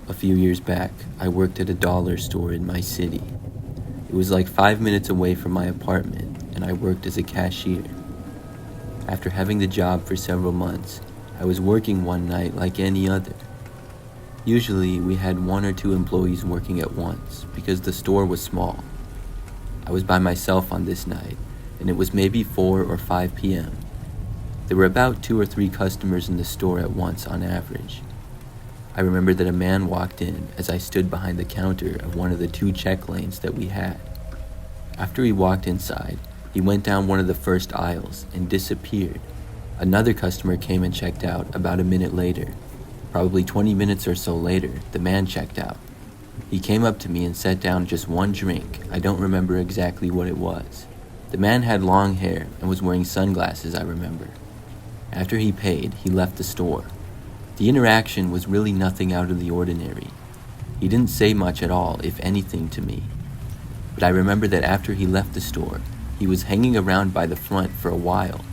A few years back, I worked at a dollar store in my city. It was like 5 minutes away from my apartment, and I worked as a cashier. After having the job for several months, I was working one night like any other. Usually, we had one or two employees working at once because the store was small. I was by myself on this night, and it was maybe 4 or 5 p.m. There were about 2 or 3 customers in the store at once on average. I remember that a man walked in as I stood behind the counter of one of the 2 check lanes that we had. After he walked inside, he went down one of the first aisles and disappeared. Another customer came and checked out about a minute later. Probably 20 minutes or so later, the man checked out. He came up to me and set down just one drink. I don't remember exactly what it was. The man had long hair and was wearing sunglasses, I remember. After he paid, he left the store. The interaction was really nothing out of the ordinary. He didn't say much at all, if anything, to me. But I remember that after he left the store, he was hanging around by the front for a while.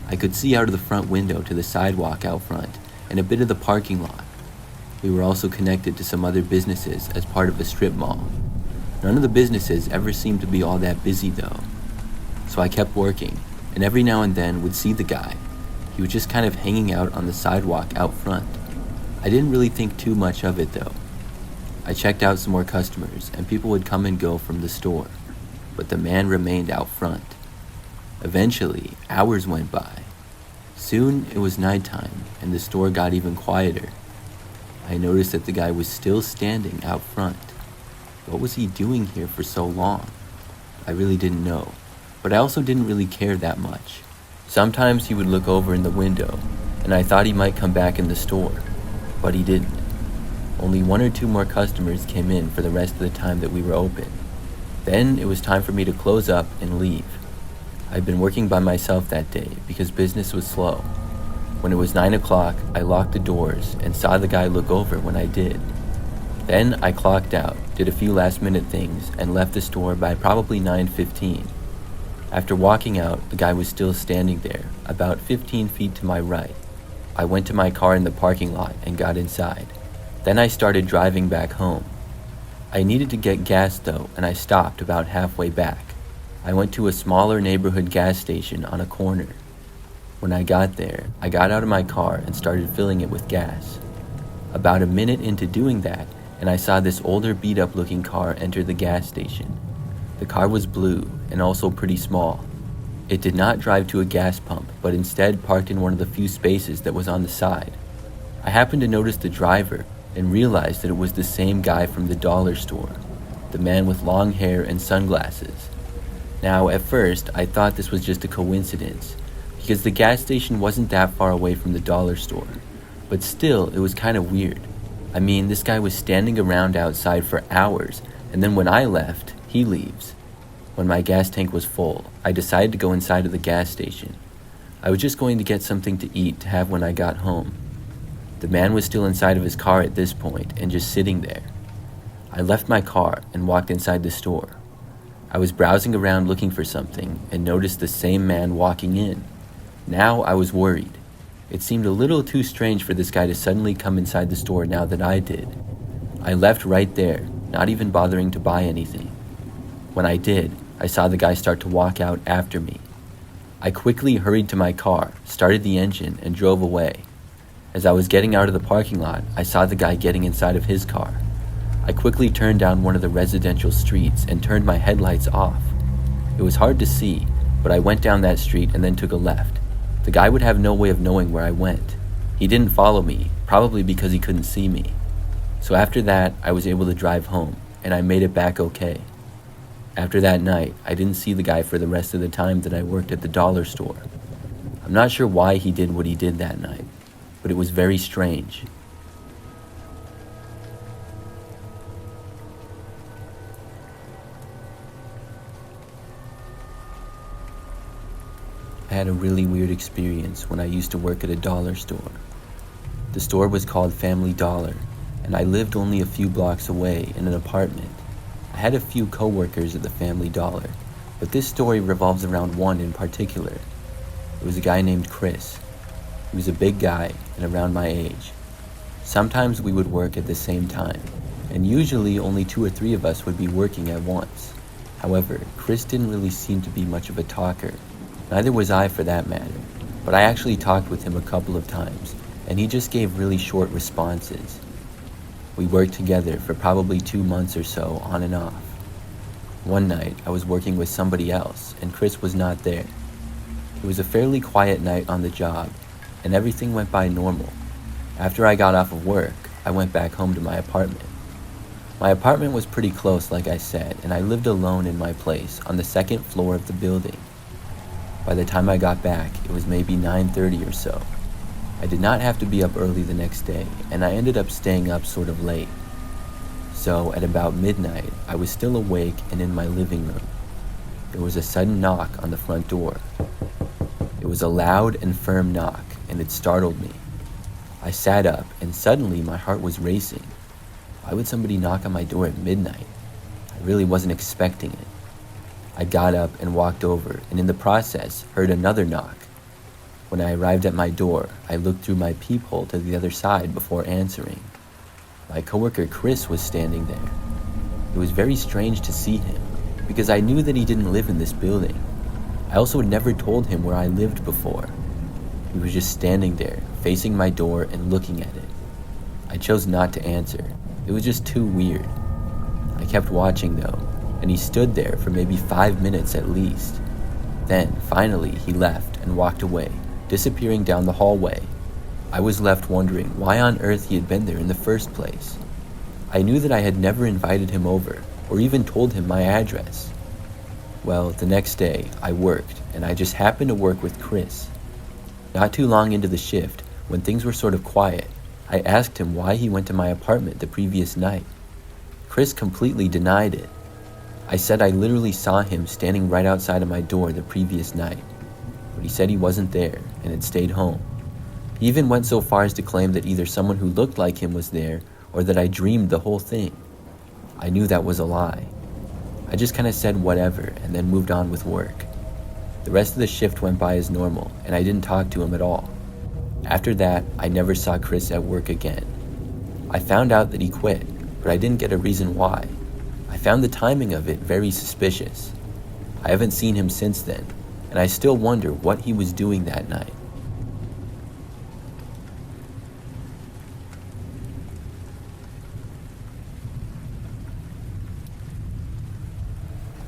I could see out of the front window to the sidewalk out front and a bit of the parking lot. We were also connected to some other businesses as part of a strip mall. None of the businesses ever seemed to be all that busy though. So I kept working, and every now and then would see the guy. He was just kind of hanging out on the sidewalk out front. I didn't really think too much of it though. I checked out some more customers and people would come and go from the store, but the man remained out front. Eventually, hours went by. Soon it was nighttime and the store got even quieter. I noticed that the guy was still standing out front. What was he doing here for so long? I really didn't know, but I also didn't really care that much. Sometimes he would look over in the window, and I thought he might come back in the store, but he didn't. Only 1 or 2 more customers came in for the rest of the time that we were open. Then it was time for me to close up and leave. I'd been working by myself that day because business was slow. When it was 9 o'clock, I locked the doors and saw the guy look over when I did. Then I clocked out, did a few last-minute things, and left the store by probably 9:15. After walking out, the guy was still standing there, about 15 feet to my right. I went to my car in the parking lot and got inside. Then I started driving back home. I needed to get gas though, and I stopped about halfway back. I went to a smaller neighborhood gas station on a corner. When I got there, I got out of my car and started filling it with gas. About a minute into doing that, and I saw this older beat-up looking car enter the gas station. The car was blue and also pretty small. It did not drive to a gas pump, but instead parked in one of the few spaces that was on the side. I happened to notice the driver and realized that it was the same guy from the dollar store, the man with long hair and sunglasses. Now, at first, I thought this was just a coincidence, because the gas station wasn't that far away from the dollar store, but still, it was kind of weird. I mean, this guy was standing around outside for hours, and then when I left, he leaves. When my gas tank was full, I decided to go inside of the gas station. I was just going to get something to eat to have when I got home. The man was still inside of his car at this point and just sitting there. I left my car and walked inside the store. I was browsing around looking for something and noticed the same man walking in. Now I was worried. It seemed a little too strange for this guy to suddenly come inside the store now that I did. I left right there, not even bothering to buy anything. When I did, I saw the guy start to walk out after me. I quickly hurried to my car, started the engine, and drove away. As I was getting out of the parking lot, I saw the guy getting inside of his car. I quickly turned down one of the residential streets and turned my headlights off. It was hard to see, but I went down that street and then took a left. The guy would have no way of knowing where I went. He didn't follow me, probably because he couldn't see me. So after that, I was able to drive home, and I made it back okay. After that night, I didn't see the guy for the rest of the time that I worked at the dollar store. I'm not sure why he did what he did that night, but it was very strange. I had a really weird experience when I used to work at a dollar store. The store was called Family Dollar, and I lived only a few blocks away in an apartment. I had a few co-workers at the Family Dollar, but this story revolves around one in particular. It was a guy named Chris. He was a big guy and around my age. Sometimes we would work at the same time, and usually only 2 or 3 of us would be working at once. However, Chris didn't really seem to be much of a talker. Neither was I for that matter, but I actually talked with him a couple of times, and he just gave really short responses. We worked together for probably 2 months or so, on and off. One night, I was working with somebody else, and Chris was not there. It was a fairly quiet night on the job, and everything went by normal. After I got off of work, I went back home to my apartment. My apartment was pretty close, like I said, and I lived alone in my place on the second floor of the building. By the time I got back, it was maybe 9:30 or so. I did not have to be up early the next day, and I ended up staying up sort of late. So, at about midnight, I was still awake and in my living room. There was a sudden knock on the front door. It was a loud and firm knock, and it startled me. I sat up, and suddenly my heart was racing. Why would somebody knock on my door at midnight? I really wasn't expecting it. I got up and walked over, and in the process, heard another knock. When I arrived at my door, I looked through my peephole to the other side before answering. My coworker Chris was standing there. It was very strange to see him, because I knew that he didn't live in this building. I also had never told him where I lived before. He was just standing there, facing my door and looking at it. I chose not to answer. It was just too weird. I kept watching though, and he stood there for maybe 5 minutes at least. Then, finally, he left and walked away, disappearing down the hallway. I was left wondering why on earth he had been there in the first place. I knew that I had never invited him over, or even told him my address. Well, the next day, I worked, and I just happened to work with Chris. Not too long into the shift, when things were sort of quiet, I asked him why he went to my apartment the previous night. Chris completely denied it. I said I literally saw him standing right outside of my door the previous night, but he said he wasn't there and had stayed home. He even went so far as to claim that either someone who looked like him was there or that I dreamed the whole thing. I knew that was a lie. I just kind of said whatever and then moved on with work. The rest of the shift went by as normal, and I didn't talk to him at all. After that, I never saw Chris at work again. I found out that he quit, but I didn't get a reason why. I found the timing of it very suspicious. I haven't seen him since then, and I still wonder what he was doing that night.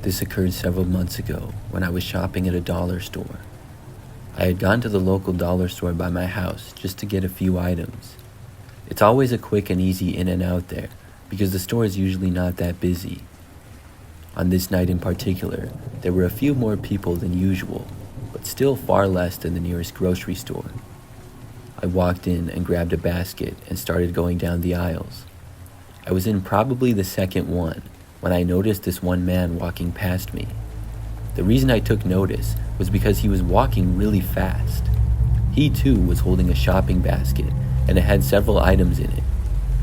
This occurred several months ago when I was shopping at a dollar store. I had gone to the local dollar store by my house just to get a few items. It's always a quick and easy in and out there because the store is usually not that busy. On this night in particular, there were a few more people than usual, but still far less than the nearest grocery store. I walked in and grabbed a basket and started going down the aisles. I was in probably the second one when I noticed this one man walking past me. The reason I took notice was because he was walking really fast. He too was holding a shopping basket, and it had several items in it.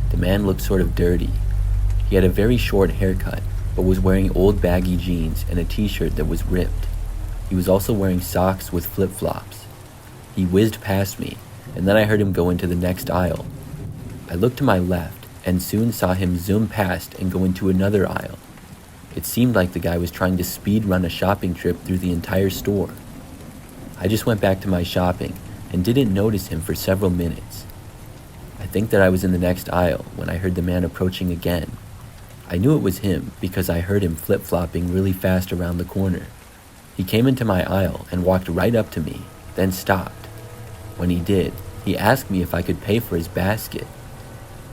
The man looked sort of dirty. He had a very short haircut, but was wearing old baggy jeans and a t-shirt that was ripped. He was also wearing socks with flip-flops. He whizzed past me, and then I heard him go into the next aisle. I looked to my left, and soon saw him zoom past and go into another aisle. It seemed like the guy was trying to speed run a shopping trip through the entire store. I just went back to my shopping and didn't notice him for several minutes. I think that I was in the next aisle when I heard the man approaching again. I knew it was him because I heard him flip-flopping really fast around the corner. He came into my aisle and walked right up to me, then stopped. When he did, he asked me if I could pay for his basket.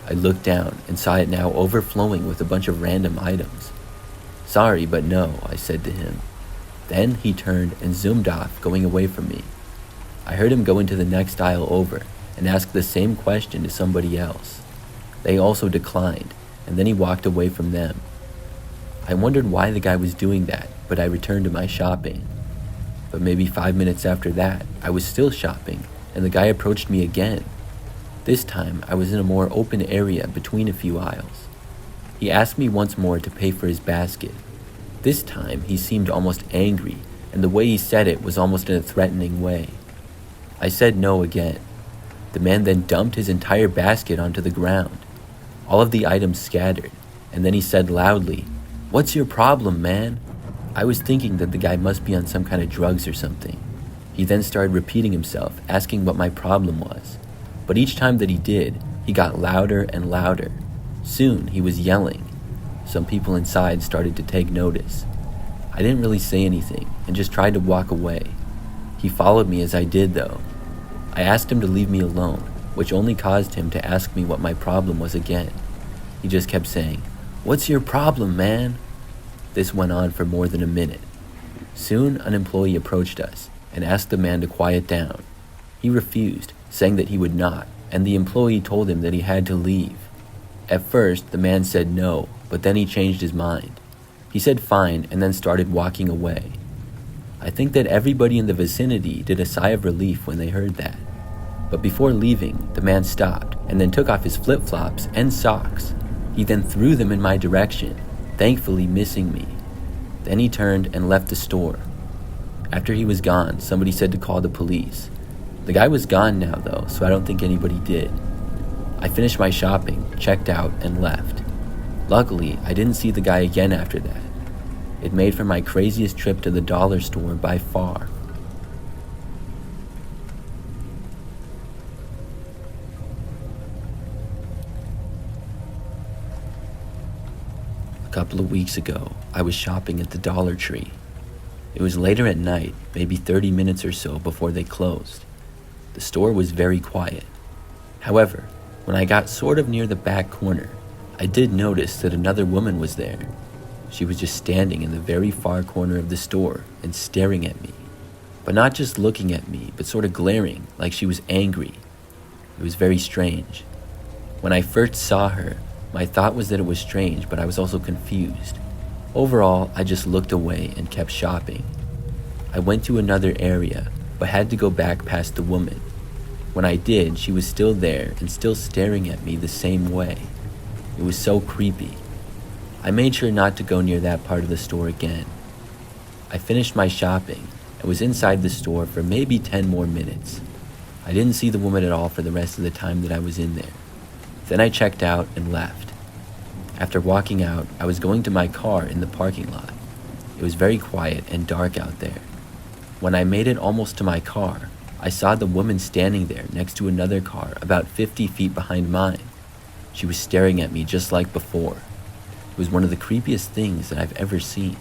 I looked down and saw it now overflowing with a bunch of random items. "Sorry, but no," I said to him. Then he turned and zoomed off, going away from me. I heard him go into the next aisle over and ask the same question to somebody else. They also declined, and then he walked away from them. I wondered why the guy was doing that, but I returned to my shopping. But maybe 5 minutes after that, I was still shopping, and the guy approached me again. This time, I was in a more open area between a few aisles. He asked me once more to pay for his basket. This time, he seemed almost angry, and the way he said it was almost in a threatening way. I said no again. The man then dumped his entire basket onto the ground. All of the items scattered, and then he said loudly, "What's your problem, man?" I was thinking that the guy must be on some kind of drugs or something. He then started repeating himself, asking what my problem was. But each time that he did, he got louder and louder. Soon, he was yelling. Some people inside started to take notice. I didn't really say anything and just tried to walk away. He followed me as I did, though. I asked him to leave me alone, which only caused him to ask me what my problem was again. He just kept saying, "What's your problem, man?" This went on for more than a minute. Soon, an employee approached us and asked the man to quiet down. He refused, saying that he would not, and the employee told him that he had to leave. At first, the man said no, but then he changed his mind. He said fine and then started walking away. I think that everybody in the vicinity did a sigh of relief when they heard that. But before leaving, the man stopped and then took off his flip-flops and socks. He then threw them in my direction, thankfully missing me. Then he turned and left the store. After he was gone, somebody said to call the police. The guy was gone now though, so I don't think anybody did. I finished my shopping, checked out, and left. Luckily, I didn't see the guy again after that. It made for my craziest trip to the dollar store by far. A couple of weeks ago, I was shopping at the Dollar Tree. It was later at night, maybe 30 minutes or so before they closed. The store was very quiet. However, when I got sort of near the back corner, I did notice that another woman was there. She was just standing in the very far corner of the store and staring at me. But not just looking at me, but sort of glaring, like she was angry. It was very strange. When I first saw her, my thought was that it was strange, but I was also confused. Overall, I just looked away and kept shopping. I went to another area, but had to go back past the woman. When I did, she was still there and still staring at me the same way. It was so creepy. I made sure not to go near that part of the store again. I finished my shopping and was inside the store for maybe 10 more minutes. I didn't see the woman at all for the rest of the time that I was in there. Then I checked out and left. After walking out, I was going to my car in the parking lot. It was very quiet and dark out there. When I made it almost to my car, I saw the woman standing there next to another car about 50 feet behind mine. She was staring at me just like before. It was one of the creepiest things that I've ever seen.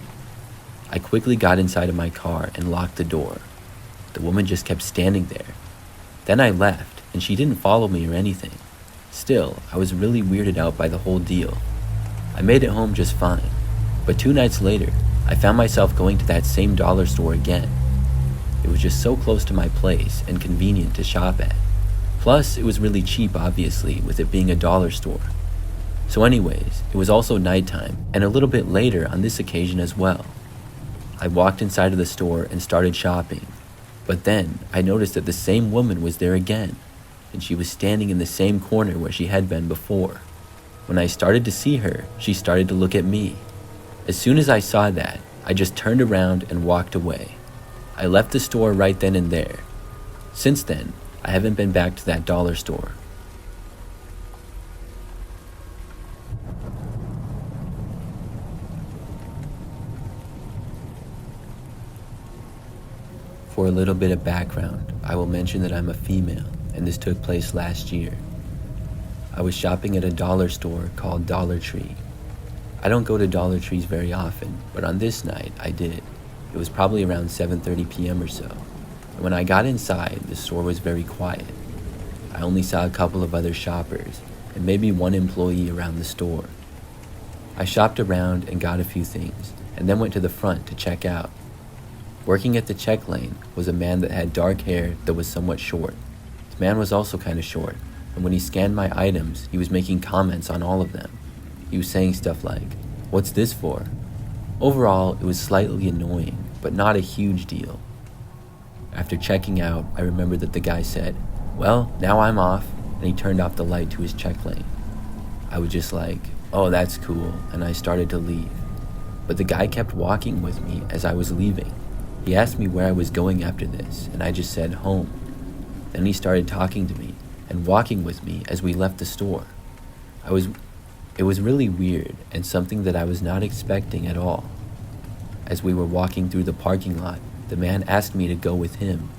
I quickly got inside of my car and locked the door. The woman just kept standing there. Then I left, and she didn't follow me or anything. Still, I was really weirded out by the whole deal. I made it home just fine, but 2 nights later, I found myself going to that same dollar store again. It was just so close to my place and convenient to shop at. Plus, it was really cheap, obviously, with it being a dollar store. So anyways, it was also nighttime, and a little bit later on this occasion as well. I walked inside of the store and started shopping, but then I noticed that the same woman was there again, and she was standing in the same corner where she had been before. When I started to see her, she started to look at me. As soon as I saw that, I just turned around and walked away. I left the store right then and there. Since then, I haven't been back to that dollar store. For a little bit of background, I will mention that I'm a female, and this took place last year. I was shopping at a dollar store called Dollar Tree. I don't go to Dollar Trees very often, but on this night, I did. It was probably around 7:30 p.m. or so. And when I got inside, the store was very quiet. I only saw a couple of other shoppers, and maybe one employee around the store. I shopped around and got a few things, and then went to the front to check out. Working at the check lane was a man that had dark hair that was somewhat short. This man was also kind of short, and when he scanned my items, he was making comments on all of them. He was saying stuff like, "What's this for?" Overall, it was slightly annoying, but not a huge deal. After checking out, I remembered that the guy said, "Well, now I'm off," and he turned off the light to his check lane. I was just like, "Oh, that's cool," and I started to leave. But the guy kept walking with me as I was leaving. He asked me where I was going after this, and I just said home. Then he started talking to me, and walking with me as we left the store. It was really weird and something that I was not expecting at all. As we were walking through the parking lot, the man asked me to go with him.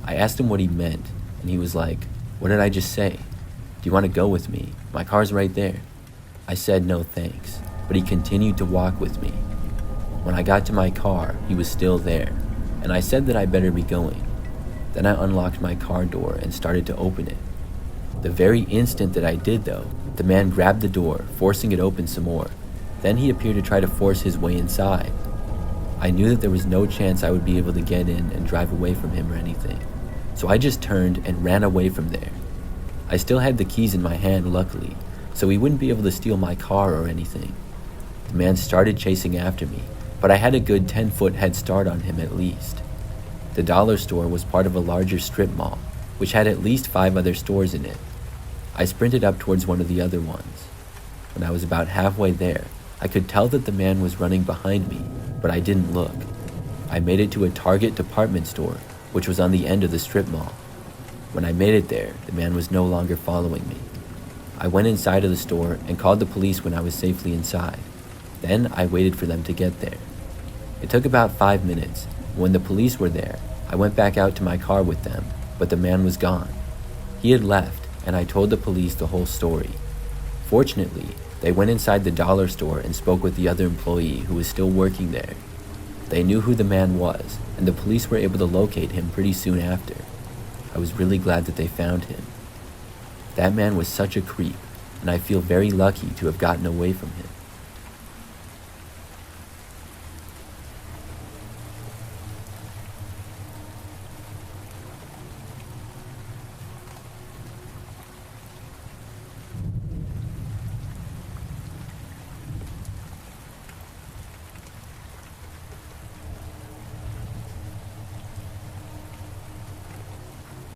I asked him what he meant, and he was like, "What did I just say? Do you want to go with me? My car's right there." I said no thanks, but he continued to walk with me. When I got to my car, he was still there, and I said that I better be going. Then I unlocked my car door and started to open it. The very instant that I did, though, the man grabbed the door, forcing it open some more. Then he appeared to try to force his way inside. I knew that there was no chance I would be able to get in and drive away from him or anything, so I just turned and ran away from there. I still had the keys in my hand, luckily, so he wouldn't be able to steal my car or anything. The man started chasing after me, but I had a good 10-foot head start on him at least. The dollar store was part of a larger strip mall, which had at least 5 other stores in it. I sprinted up towards one of the other ones. When I was about halfway there, I could tell that the man was running behind me, but I didn't look. I made it to a Target department store, which was on the end of the strip mall. When I made it there, the man was no longer following me. I went inside of the store and called the police when I was safely inside. Then I waited for them to get there. It took about 5 minutes. When the police were there, I went back out to my car with them, but the man was gone. He had left, and I told the police the whole story. Fortunately, they went inside the dollar store and spoke with the other employee who was still working there. They knew who the man was, and the police were able to locate him pretty soon after. I was really glad that they found him. That man was such a creep, and I feel very lucky to have gotten away from him.